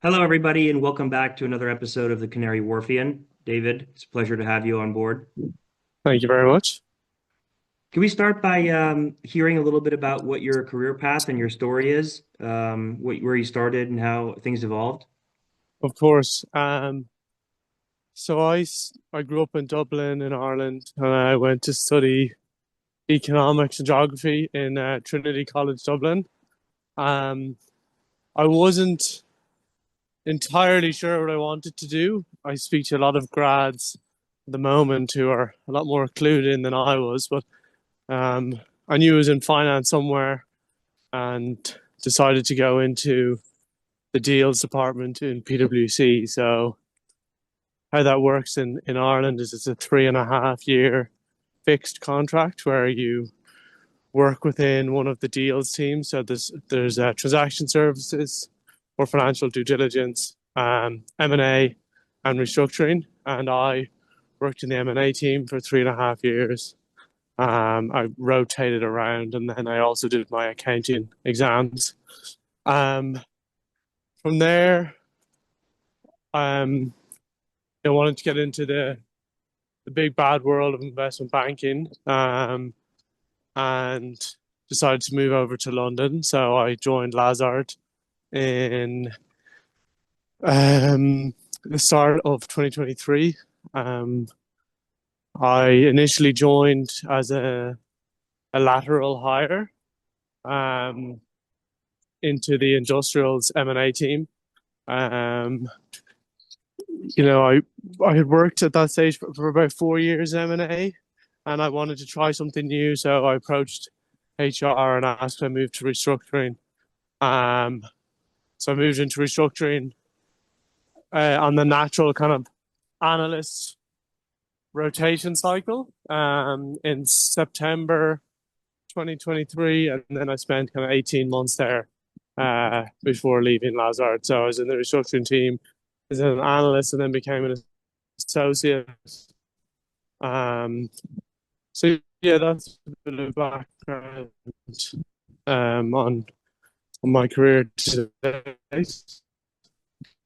Hello, everybody, and welcome back to another episode of the Canary Wharfian. David, it's a pleasure to have you on board. Thank you very much. Can we start by hearing a little bit about what your career path and your story is, where you started and how things evolved? Of course. So I grew up in Dublin in Ireland, and I went to study economics and geography in Trinity College Dublin. Um, I wasn't entirely sure what I wanted to do. I speak to a lot of grads at the moment who are a lot more clued in than I was, but I knew I was in finance somewhere and decided to go into the deals department in PwC. So how that works in Ireland is it's a 3.5 year fixed contract where you work within one of the deals teams. So there's transaction services or financial due diligence, M&A and restructuring. And I worked in the M&A team for 3.5 years. I rotated around and then I also did my accounting exams. Um, from there, um, I wanted to get into the big bad world of investment banking, and decided to move over to London. So I joined Lazard in the start of 2023. Um, I initially joined as a lateral hire um, into the industrials M&A team. Um, I had worked at that stage for about 4 years M&A, and I wanted to try something new. So I approached HR and asked if I moved to restructuring. Um, so I moved into restructuring on the natural kind of analyst rotation cycle in September 2023, and then I spent kind of 18 months there before leaving Lazard. So I was in the restructuring team as an analyst, and then became an associate. Um, so yeah, that's a bit of background on my career today.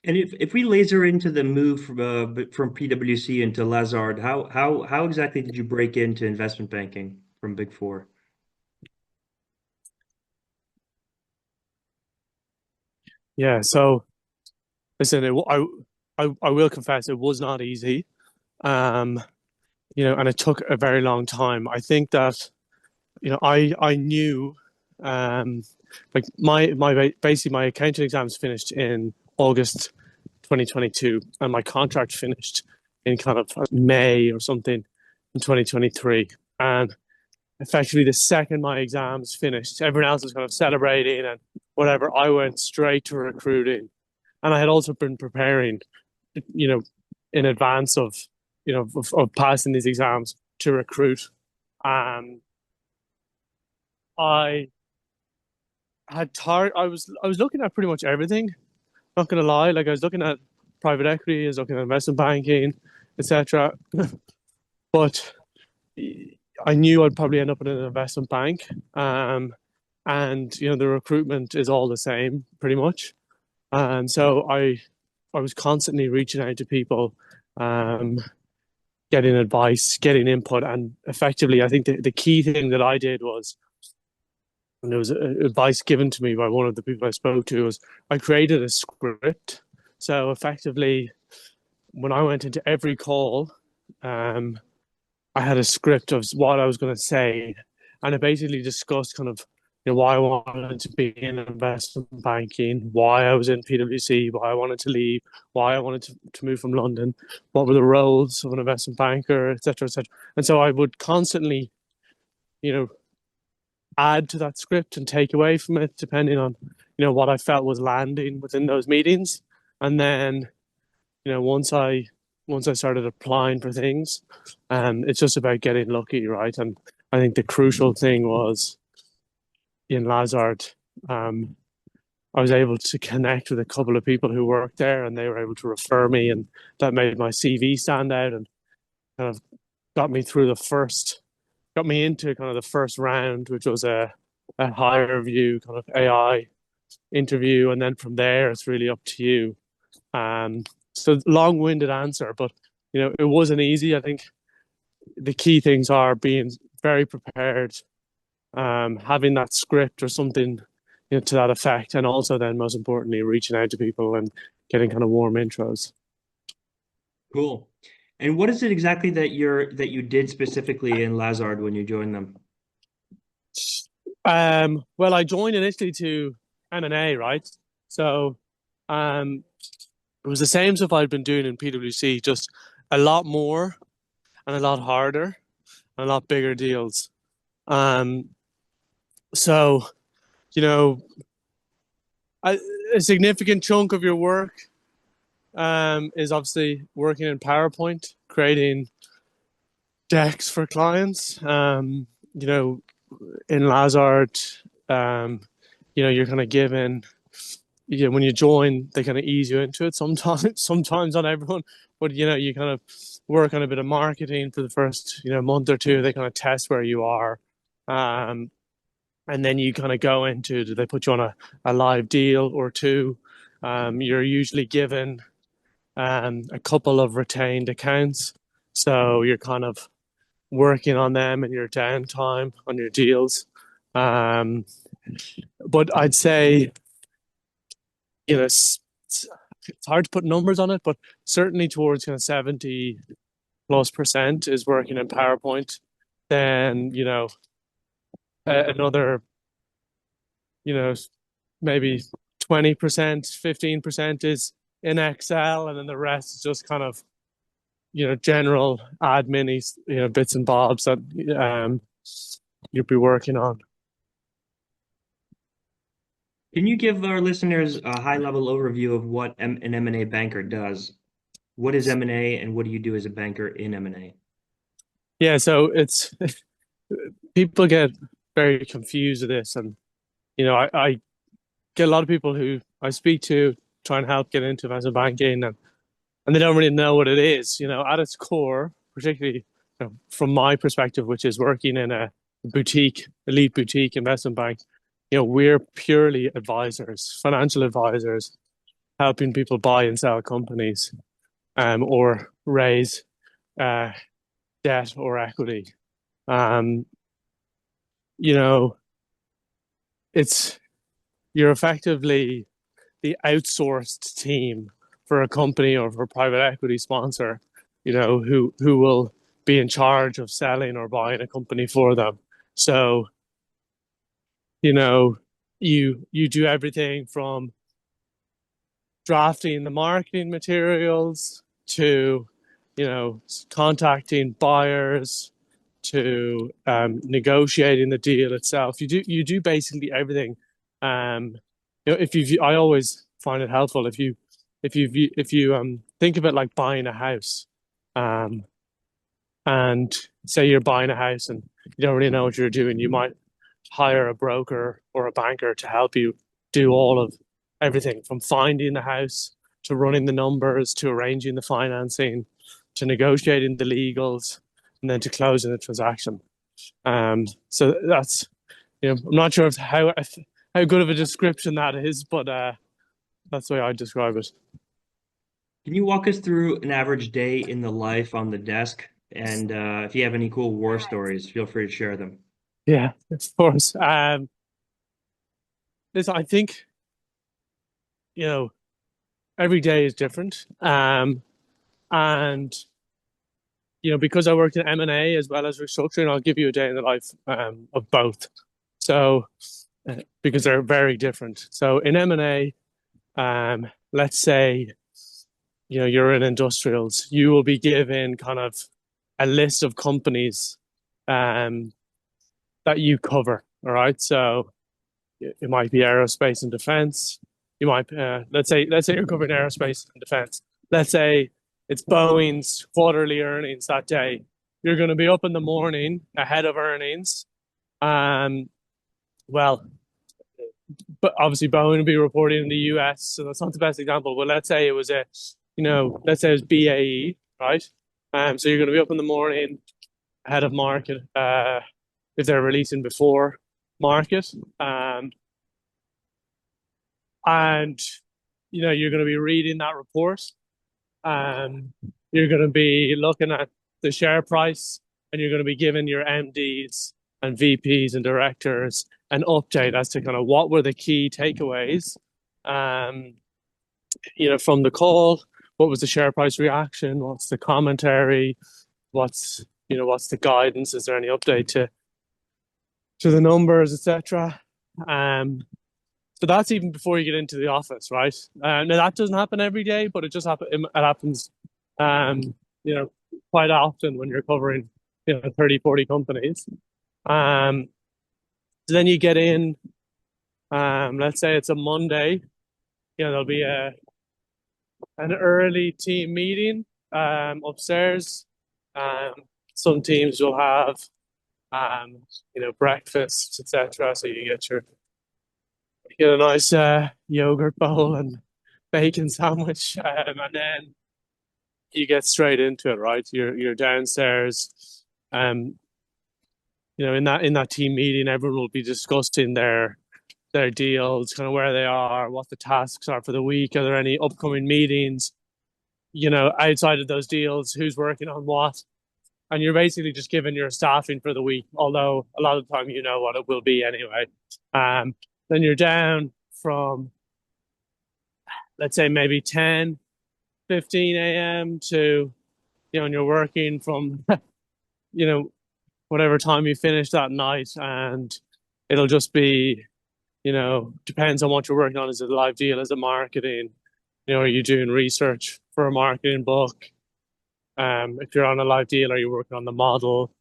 And if we laser into the move from PwC into Lazard, how exactly did you break into investment banking from Big Four? Yeah, so listen, I will confess it was not easy. Um, and it took a very long time. I think that I knew, um, like basically my accounting exams finished in August 2022, and my contract finished in kind of May or something in 2023. And effectively, the second my exams finished, everyone else was kind of celebrating and whatever. I went straight to recruiting, and I had also been preparing, you know, in advance of of passing these exams to recruit. Um, I I was looking at pretty much everything. Not gonna lie, like I was looking at private equity, I was looking at investment banking, etc. But I knew I'd probably end up in an investment bank. And the recruitment is all the same pretty much. And so I was constantly reaching out to people, um, getting advice, getting input, and effectively, I think the key thing that I did was, and there was advice given to me by one of the people I spoke to, was I created a script. So effectively, when I went into every call, um, I had a script of what I was going to say, and it basically discussed kind of why I wanted to be in investment banking, why I was in PwC, why I wanted to leave, why I wanted to move from London, what were the roles of an investment banker, etc., etc. And so I would constantly, you know, add to that script and take away from it depending on what I felt was landing within those meetings. And then once I started applying for things, it's just about getting lucky, right? And I think the crucial thing was in Lazard, um, I was able to connect with a couple of people who worked there, and they were able to refer me, and that made my CV stand out and kind of got me through got me into kind of the first round, which was a higher view kind of AI interview, and then from there it's really up to you. So long-winded answer, but it wasn't easy. I think the key things are being very prepared, having that script or something, to that effect, and also then most importantly, reaching out to people and getting kind of warm intros. Cool. And what is it exactly that you did specifically in Lazard when you joined them? Well, I joined initially to M&A, right? So, it was the same stuff I'd been doing in PwC, just a lot more and a lot harder and a lot bigger deals. Um, so, you know, a, a significant chunk of your work is obviously working in PowerPoint, creating decks for clients. In Lazard, um, you're kind of given, when you join, they kind of ease you into it sometimes, sometimes not everyone, but you kind of work on a bit of marketing for the first, month or two. They kind of test where you are. Um, and then you kind of go into, do they put you on a live deal or two? You're usually given a couple of retained accounts. So you're kind of working on them in your downtime on your deals. Um, but I'd say, it's hard to put numbers on it, but certainly towards kind of 70+% is working in PowerPoint. Then, another, you know, maybe 20%, 15% is in Excel, and then the rest is just kind of, general admin, bits and bobs that you'll be working on. Can you give our listeners a high-level overview of what an M&A banker does? What is M&A and what do you do as a banker in M&A? Yeah, so it's people get very confused with this, and I get a lot of people who I speak to try and help get into investment banking, and they don't really know what it is. At its core, particularly from my perspective, which is working in a elite boutique investment bank, we're purely advisors, financial advisors, helping people buy and sell companies, or raise uh, debt or equity. Um, you know, it's you're effectively the outsourced team for a company or for a private equity sponsor, who will be in charge of selling or buying a company for them. So, you do everything from drafting the marketing materials to, contacting buyers to negotiating the deal itself. You do basically everything. I always find it helpful if you think of it like buying a house, um, and say you're buying a house and you don't really know what you're doing, you might hire a broker or a banker to help you do all of everything from finding the house to running the numbers to arranging the financing to negotiating the legals and then to closing the transaction. So that's, I'm not sure how good of a description that is, but that's the way I describe it. Can you walk us through an average day in the life on the desk? And if you have any cool war stories, feel free to share them. Yeah, of course. Listen, I think you know every day is different, and because I worked in M&A as well as restructuring, I'll give you a day in the life of both. So, because they're very different. So in M&A, let's say you're in industrials, you will be given kind of a list of companies um, that you cover. All right, so it might be aerospace and defense. You might let's say you're covering aerospace and defense. Let's say it's Boeing's quarterly earnings that day. You're going to be up in the morning ahead of earnings. Well, but obviously Boeing will be reporting in the US, so that's not the best example. But let's say it was let's say it was BAE, right? So you're going to be up in the morning ahead of market, if they're releasing before market, and you're going to be reading that report. Um, you're going to be looking at the share price, and you're going to be giving your MDs and VPs and directors an update as to kind of what were the key takeaways, um, from the call. What was the share price reaction? What's the commentary? What's the guidance? Is there any update to the numbers, etc. So that's even before you get into the office, right? Now that doesn't happen every day, but it happens, um, you know, quite often when you're covering, 30, 40 companies. So then you get in, let's say it's a Monday, there'll be an early team meeting, upstairs. Um, some teams will have, breakfast, etc. So you get a nice yogurt bowl and bacon sandwich, and then you get straight into it, right? You're downstairs, um, in that team meeting, everyone will be discussing their deals, kind of where they are, what the tasks are for the week. Are there any upcoming meetings? Outside of those deals, who's working on what? And you're basically just giving your staffing for the week, although a lot of the time you know what it will be anyway. Then you're down from, let's say, maybe 10, 15 a.m. to, and you're working from, you know, whatever time you finish that night. And it'll just be, depends on what you're working on. Is it a live deal? Is it marketing? Are you doing research for a marketing book? If you're on a live deal, are you working on the model?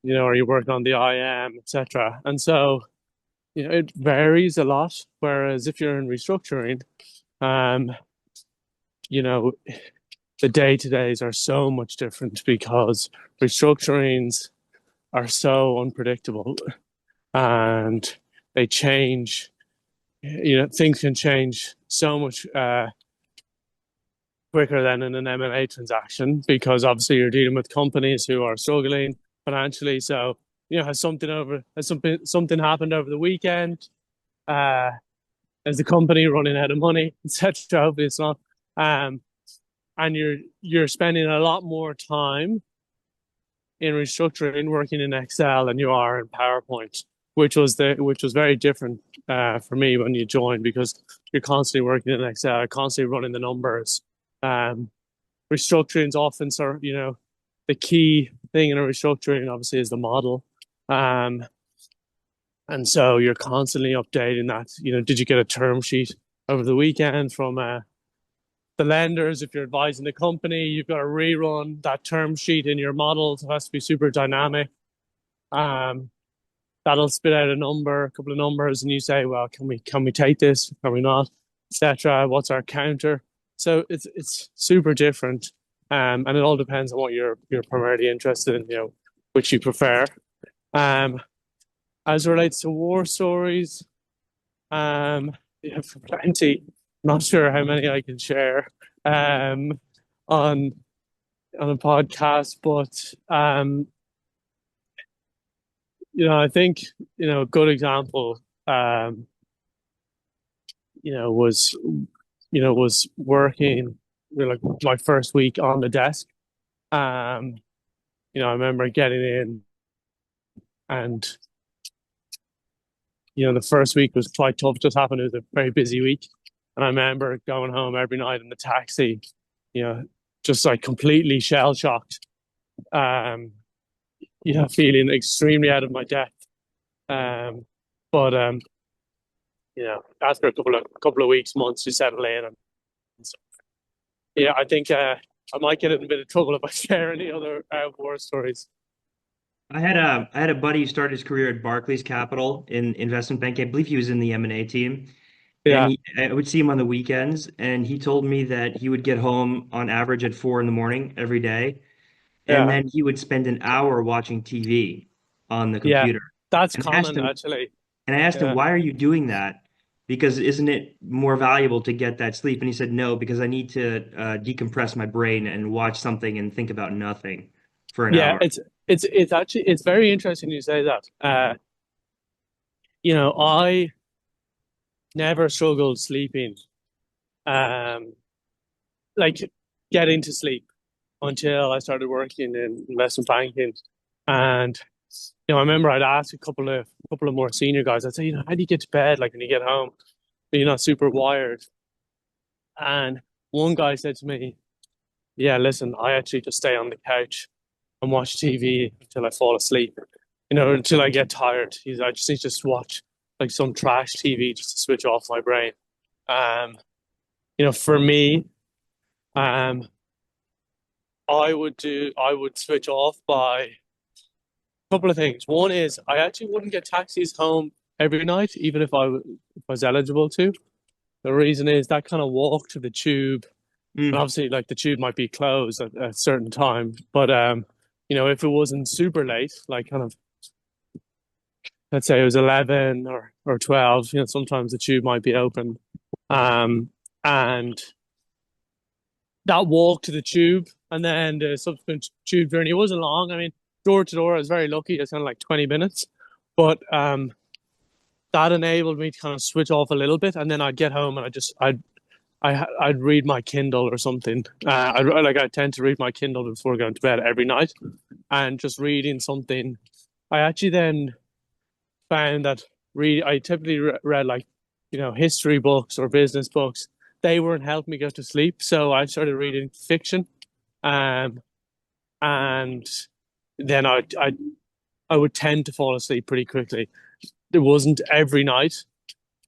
Are you working on the IM, etc.? And so, it varies a lot. Whereas if you're in restructuring, um, you know, the day-to-days are so much different because restructurings are so unpredictable and they change. Things can change so much quicker than in an M&A transaction because obviously you're dealing with companies who are struggling financially. So, has something happened over the weekend? Is the company running out of money, etc.? Hopefully it's not. And you're spending a lot more time in restructuring working in Excel than you are in PowerPoint, which was very different for me when you joined because you're constantly working in Excel, constantly running the numbers. Restructuring is often the key thing in a restructuring obviously is the model. And so you're constantly updating that. Did you get a term sheet over the weekend from the lenders? If you're advising the company, you've got to rerun that term sheet in your model. So it has to be super dynamic. That'll spit out a couple of numbers, and you say, well, can we take this? Can we not? Etc. What's our counter? So it's super different. And it all depends on what you're primarily interested in, which you prefer. As it relates to war stories, you have plenty. Not sure how many I can share on a podcast, but I think a good example was working like my first week on the desk. I remember getting in and the first week was quite tough. Just happened. It was a very busy week. And I remember going home every night in the taxi, just like completely shell shocked, feeling extremely out of my depth. But after a couple of weeks, months, you settle in. And so, I think I might get in a bit of trouble if I share any other war stories. I had a buddy who started his career at Barclays Capital in investment banking. I believe he was in the M&A team. And Yeah, I would see him on the weekends, and he told me that he would get home on average at 4 in the morning every day, and yeah, then he would spend an hour watching TV on the yeah. computer. That's And I asked common him, actually. and I asked him, Yeah, why are you doing that? Because isn't it more valuable to get that sleep? And he said, no, because I need to decompress my brain and watch something and think about nothing for an yeah. hour. It's actually it's very interesting you say that. I never struggled sleeping um, like getting to sleep until I started working in investment banking. And I remember I'd ask a couple of more senior guys. I'd say, how do you get to bed? Like when you get home, you're not super wired. And one guy said to me, "Yeah, listen, I actually just stay on the couch and watch TV until I fall asleep. Until I get tired. I just need to just watch like some trash TV just to switch off my brain." Um, for me, um, I would switch off by a couple of things. One is I actually wouldn't get taxis home every night, even if I was eligible to. The reason is that kind of walk to the tube, and Mm. obviously, like the tube might be closed at a certain time, but if it wasn't super late, like kind of let's say it was 11 or 12, sometimes the tube might be open, um, and that walk to the tube and then the subsequent tube journey wasn't long. I mean, door to door, I was very lucky. It's kind of like 20 minutes, but that enabled me to kind of switch off a little bit, and then I'd get home and I'd read my Kindle or something. I tend to read my Kindle before going to bed every night, and just reading something. I actually then found that I typically read like history books or business books. They weren't helping me go to sleep, so I started reading fiction, um, and then I would tend to fall asleep pretty quickly. It wasn't every night,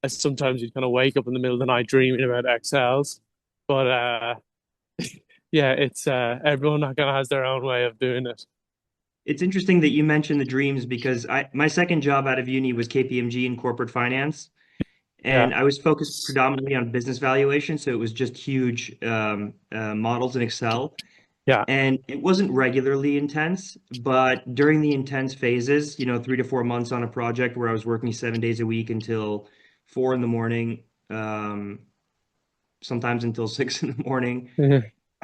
as sometimes you'd kind of wake up in the middle of the night dreaming about Excels, but yeah, it's everyone kind of has their own way of doing it. It's interesting that you mentioned the dreams because my second job out of uni was KPMG in corporate finance, Yeah, and I was focused predominantly on business valuation, so it was just huge models in Excel. yeah, And it wasn't regularly intense, but during the intense phases, 3 to 4 months on a project where I was working 7 days a week until 4 in the morning, sometimes until 6 in the morning.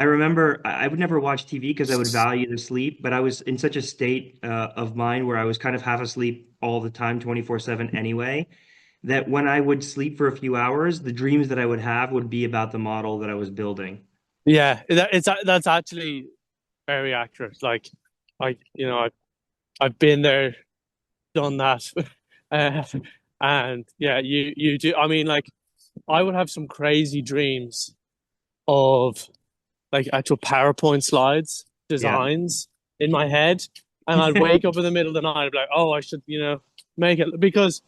I remember I would never watch TV because I would value the sleep, but I was in such a state of mind where I was kind of half asleep all the time, 24/7 anyway, that when I would sleep for a few hours, the dreams that I would have would be about the model that I was building. yeah. That's actually very accurate. Like, I've been there, done that, uh, and yeah, you do. I mean, like, I would have some crazy dreams of like actual PowerPoint slides, Yeah. designs in my head, and I'd wake up in the middle of the night, I'd be like, oh, I should, make it because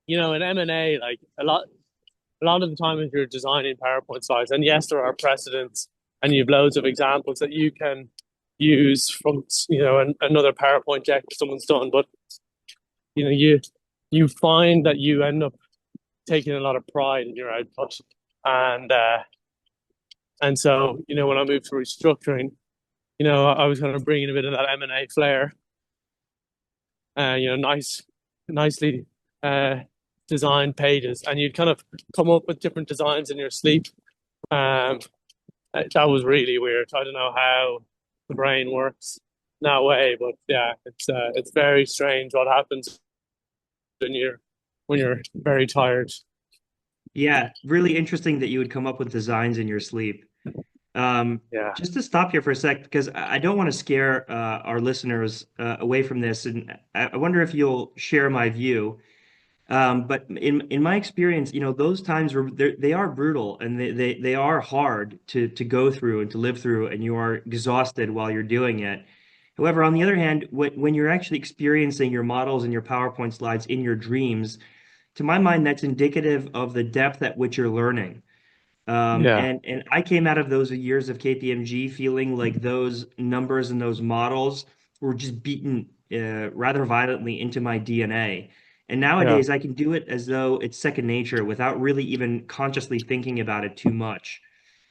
in M&A, like a lot of the time if you're designing PowerPoint slides, and yes, there are precedents, and you have loads of examples that you can use from another PowerPoint deck someone's done, but you find that you end up taking a lot of pride in your output, and so when I moved to restructuring, I was kind of bringing a bit of that M&A flair, nicely uh, designed pages, and you'd kind of come up with different designs in your sleep. Um, that was really weird. I don't know how the brain works in that way, but yeah, it's very strange what happens when you're very tired. Yeah, really interesting that you would come up with designs in your sleep. Yeah, Just to stop here for a sec, because I don't want to scare our listeners away from this, and I wonder if you'll share my view. But in my experience, those times were they are brutal and they are hard to go through and to live through, and you are exhausted while you're doing it. However, on the other hand, when you're actually experiencing your models and your PowerPoint slides in your dreams, to my mind, that's indicative of the depth at which you're learning. yeah, And I came out of those years of KPMG feeling like those numbers and those models were just beaten rather violently into my DNA. And yeah, nowadays I can do it as though it's second nature without really even consciously thinking about it too much.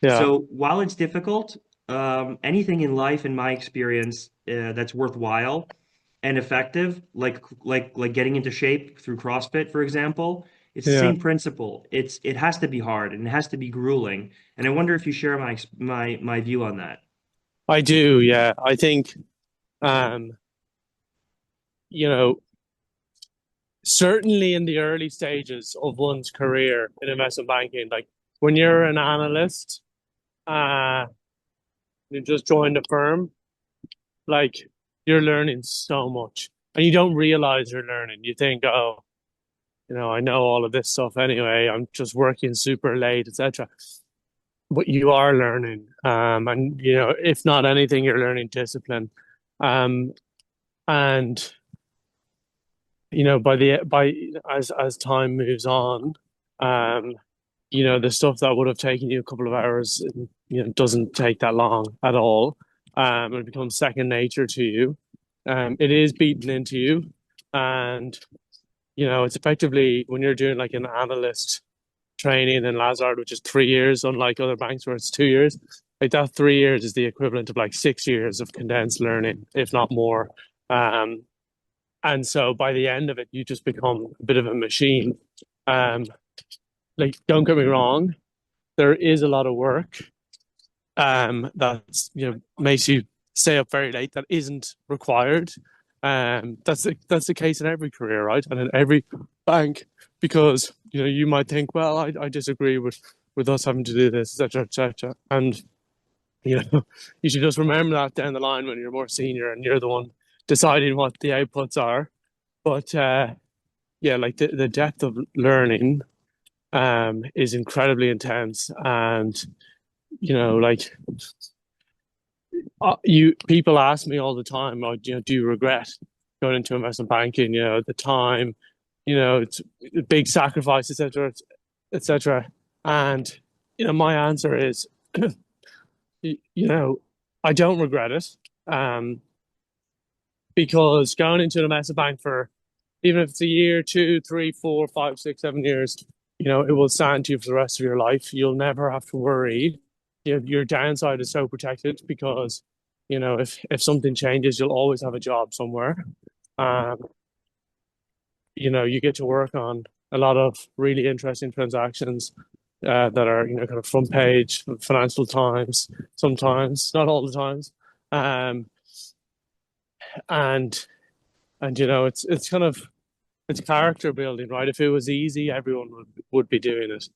yeah, So while it's difficult, anything in life, in my experience, that's worthwhile and effective, like getting into shape through CrossFit, for example, it's the yeah. same principle. It has to be hard and it has to be grueling. And I wonder if you share my view on that. I do. Yeah, I think um, you know certainly in the early stages of one's career in investment banking, like when you're an analyst, uh, you just joined a firm, like you're learning so much, and you don't realize you're learning. You think, oh, I know all of this stuff anyway. I'm just working super late, etc. But you are learning, and if not anything, you're learning discipline, um, and by as time moves on, um, the stuff that would have taken you a couple of hours, doesn't take that long at all, and it becomes second nature to you. It is beaten into you, and it's effectively when you're doing like an analyst training in Lazard, which is 3 years, unlike other banks where it's 2 years. Like that 3 years is the equivalent of like 6 years of condensed learning, if not more. Um, and so by the end of it, you just become a bit of a machine. Um, like, don't get me wrong, there is a lot of work that's makes you stay up very late that isn't required. That's the case in every career, right? And in every bank, because you might think, well, I disagree with us having to do this, etc., etc. And you should just remember that down the line when you're more senior and you're the one deciding what the outputs are. But yeah, like the depth of learning is incredibly intense, and like you people ask me all the time, like, do you regret going into investment banking? At the time, it's a big sacrifice, etc., etc. And my answer is, I don't regret it, um, because going into an investment bank for even if it's a year, 2, 3, 4, 5, 6, 7 years, it will stand to you for the rest of your life. You'll never have to worry. Your downside is so protected because, if something changes, you'll always have a job somewhere. Um, you get to work on a lot of really interesting transactions that are, kind of front page Financial Times sometimes, not all the times. Um, and it's kind of it's character building, right? If it was easy, everyone would be doing it.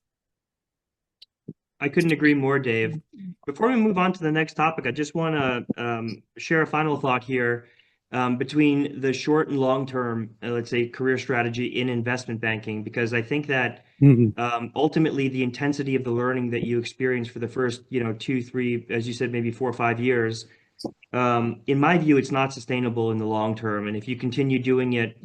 I couldn't agree more, Dave. Before we move on to the next topic, I just want to share a final thought here between the short and long term, let's say, career strategy in investment banking, because I think that Mm-hmm. ultimately the intensity of the learning that you experience for the first, 2, 3, as you said, maybe 4 or 5 years, in my view, it's not sustainable in the long term. And if you continue doing it,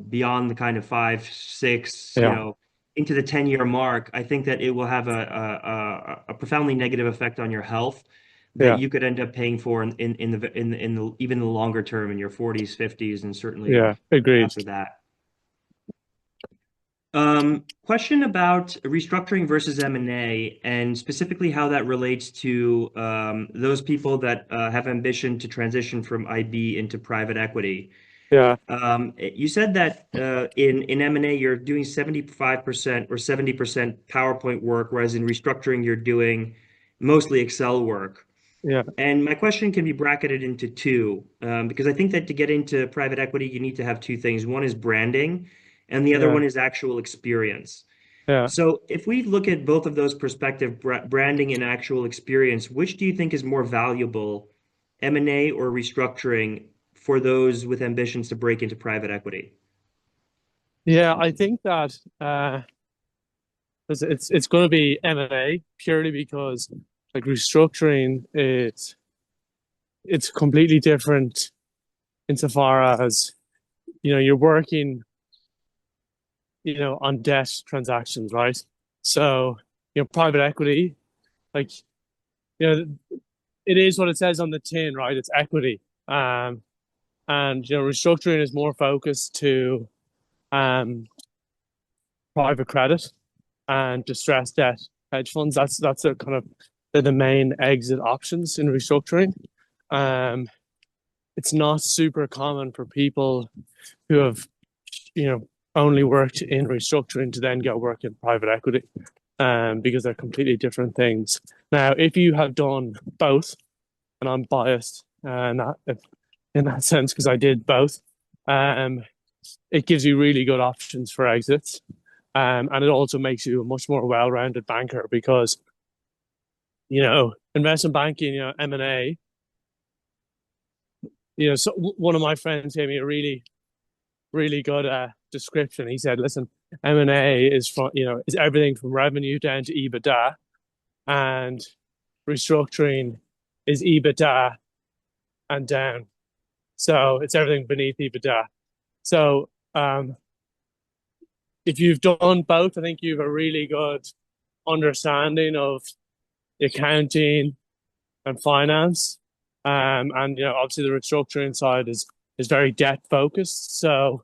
beyond the kind of 5, 6, Yeah, into the 10-year mark, I think that it will have a profoundly negative effect on your health that yeah, you could end up paying for in the even the longer term in your 40s, 50s, and certainly yeah. Agreed. after that. Question about restructuring versus M&A, and specifically how that relates to those people that have ambition to transition from IB into private equity. Yeah, You said that in M&A you're doing 75% or 70% PowerPoint work, whereas in restructuring you're doing mostly Excel work. yeah, And my question can be bracketed into two, because I think that to get into private equity, you need to have two things. One is branding, and the other yeah, one is actual experience. yeah. So if we look at both of those perspective, branding and actual experience, which do you think is more valuable, M&A or restructuring for those with ambitions to break into private equity? Yeah, I think that it's going to be M&A purely because like restructuring it's completely different insofar as you're working on debt transactions, right? So private equity, like you know it is what it says on the tin, right? It's equity. And restructuring is more focused to um, private credit and distressed debt hedge funds. That's a kind of they're the main exit options in restructuring. Um, it's not super common for people who have only worked in restructuring to then go work in private equity, because they're completely different things. Now, if you have done both, and I'm biased in that sense because I did both, um, it gives you really good options for exits. And it also makes you a much more well-rounded banker because, investment banking, M&A, so one of my friends gave me a really, really good description. He said, listen, M&A is everything from revenue down to EBITDA, and restructuring is EBITDA and down. So it's everything beneath EBITDA. So if you've done both, I think you have a really good understanding of accounting and finance. And obviously the restructuring side is very debt focused, so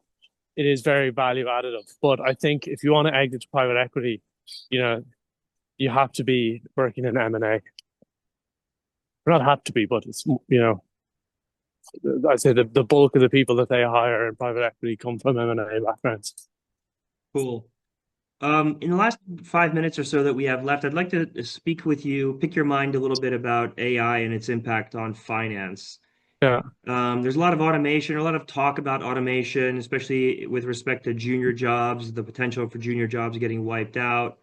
it is very value additive. But I think if you want to exit to private equity, you know, you have to be working in M&A. Not have to be, but it's I'd say the bulk of the people that they hire in private equity come from M&A backgrounds. Cool. In the last 5 minutes or so that we have left, I'd like to speak with you, pick your mind a little bit about AI and its impact on finance. Yeah. There's a lot of automation, a lot of talk about automation, especially with respect to junior jobs, the potential for junior jobs getting wiped out.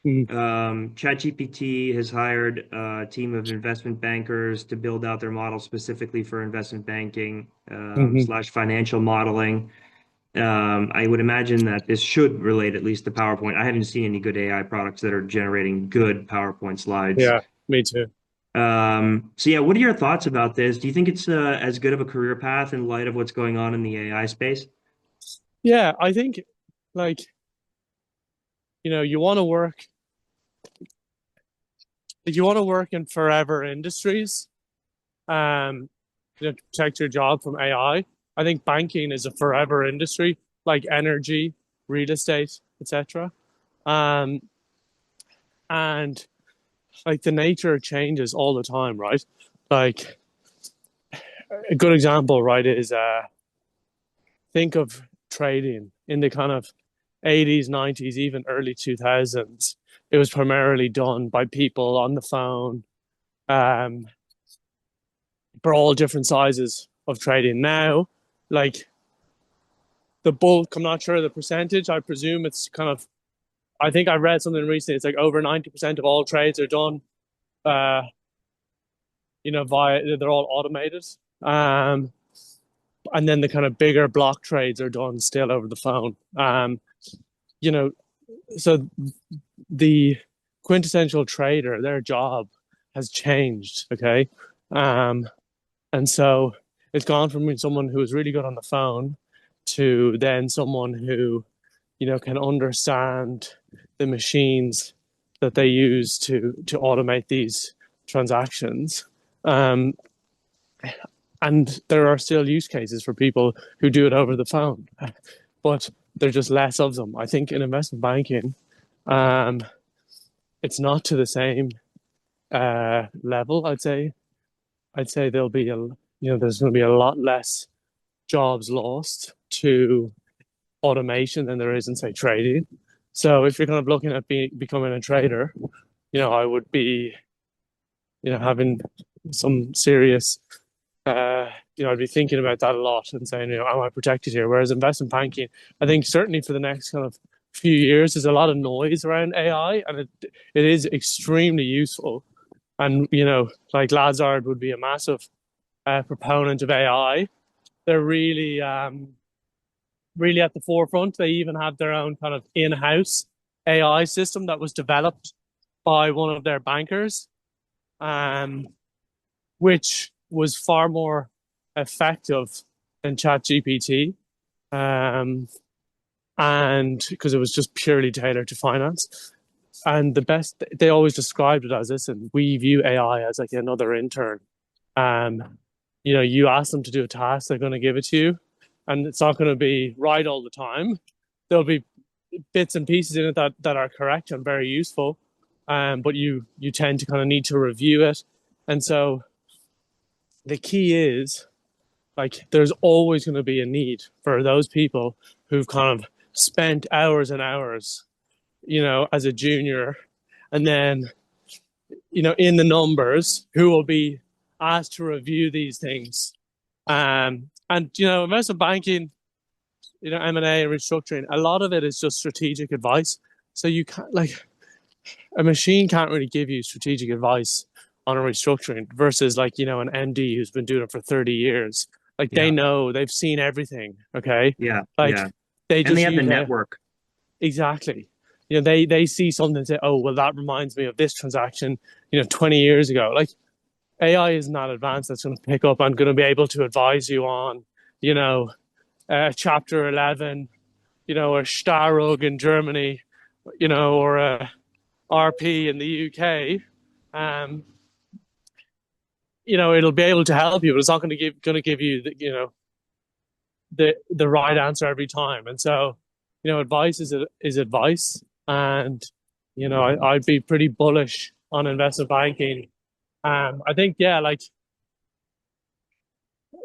Mm. ChatGPT has hired a team of investment bankers to build out their model specifically for investment banking Hmm. slash financial modeling. I would imagine that this should relate at least to PowerPoint. I haven't seen any good AI products that are generating good PowerPoint slides. Yeah, me too. So yeah, what are your thoughts about this? Do you think it's as good of a career path in light of what's going on in the AI space? Yeah, I think like, you want to work if you want to work in forever industries, um, to protect your job from AI. I think banking is a forever industry, like energy, real estate, etc. Um, and like the nature changes all the time, right? Like a good example, right, is think of trading in the kind of 80s, 90s, even early 2000s. It was primarily done by people on the phone, um, for all different sizes of trading. Now, like the bulk, I'm not sure of the percentage. I presume it's kind of, I think I read something recently. It's like over 90% of all trades are done, uh, they're all automated. Um, and then the kind of bigger block trades are done still over the phone. You know, so the quintessential trader, their job has changed. Okay. Um, and so it's gone from being someone who is really good on the phone to then someone who, can understand the machines that they use to automate these transactions. Um, and there are still use cases for people who do it over the phone, but there's just less of them. I think in investment banking, um, it's not to the same level. I'd say there'll be there's going to be a lot less jobs lost to automation than there is in say trading. So if you're kind of looking at becoming a trader, I would be having some serious I'd be thinking about that a lot and saying, am I protected here? Whereas investment banking, I think certainly for the next kind of few years, there's a lot of noise around AI, and it is extremely useful. And like Lazard would be a massive proponent of AI. They're really at the forefront. They even have their own kind of in-house AI system that was developed by one of their bankers, which was far more effective than ChatGPT, and because it was just purely tailored to finance. And the best they always described it as this, and we view AI as like another intern. Um, you ask them to do a task, they're going to give it to you, and it's not going to be right all the time. There'll be bits and pieces in it that are correct and very useful, but you tend to kind of need to review it. And so the key is like there's always going to be a need for those people who've kind of spent hours and hours, as a junior, and then in the numbers who will be asked to review these things. And investment banking, M&A and restructuring, a lot of it is just strategic advice. So you can't like a machine can't really give you strategic advice on a restructuring versus like, an MD who's been doing it for 30 years. Like they Yeah. know, they've seen everything. Okay. Yeah. Like Yeah. they And they just have the use a network. exactly. They see something and say, oh, well, that reminds me of this transaction, 20 years ago. Like AI is not advanced that's going to pick up and going to be able to advise you on, you know, chapter 11, or Starug in Germany, or a RP in the UK. Um, it'll be able to help you, but it's not going to give you the right answer every time. And so, advice is advice, and I'd be pretty bullish on investment banking. I think yeah, like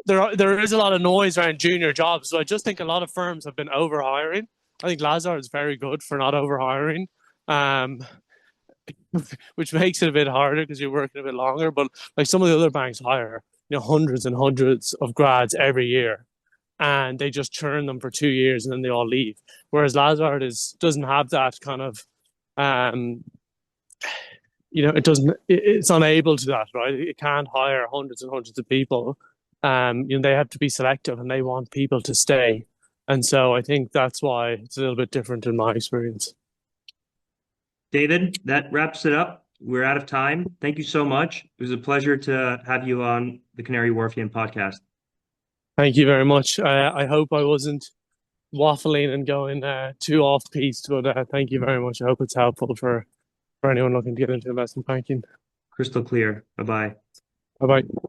there is a lot of noise around junior jobs, so I just think a lot of firms have been overhiring. I think Lazard is very good for not overhiring. Um, which makes it a bit harder because you're working a bit longer. But like some of the other banks hire, hundreds and hundreds of grads every year, and they just churn them for 2 years and then they all leave. Whereas Lazard doesn't have that kind of, um, it doesn't, it's unable to that, right? It can't hire hundreds and hundreds of people. They have to be selective and they want people to stay. And so I think that's why it's a little bit different in my experience. David, that wraps it up. We're out of time. Thank you so much. It was a pleasure to have you on the Canary Wharfian podcast. Thank you very much. I hope I wasn't waffling and going too off piste, but thank you very much. I hope it's helpful for anyone looking to get into investment banking. Crystal clear. Bye bye. Bye bye.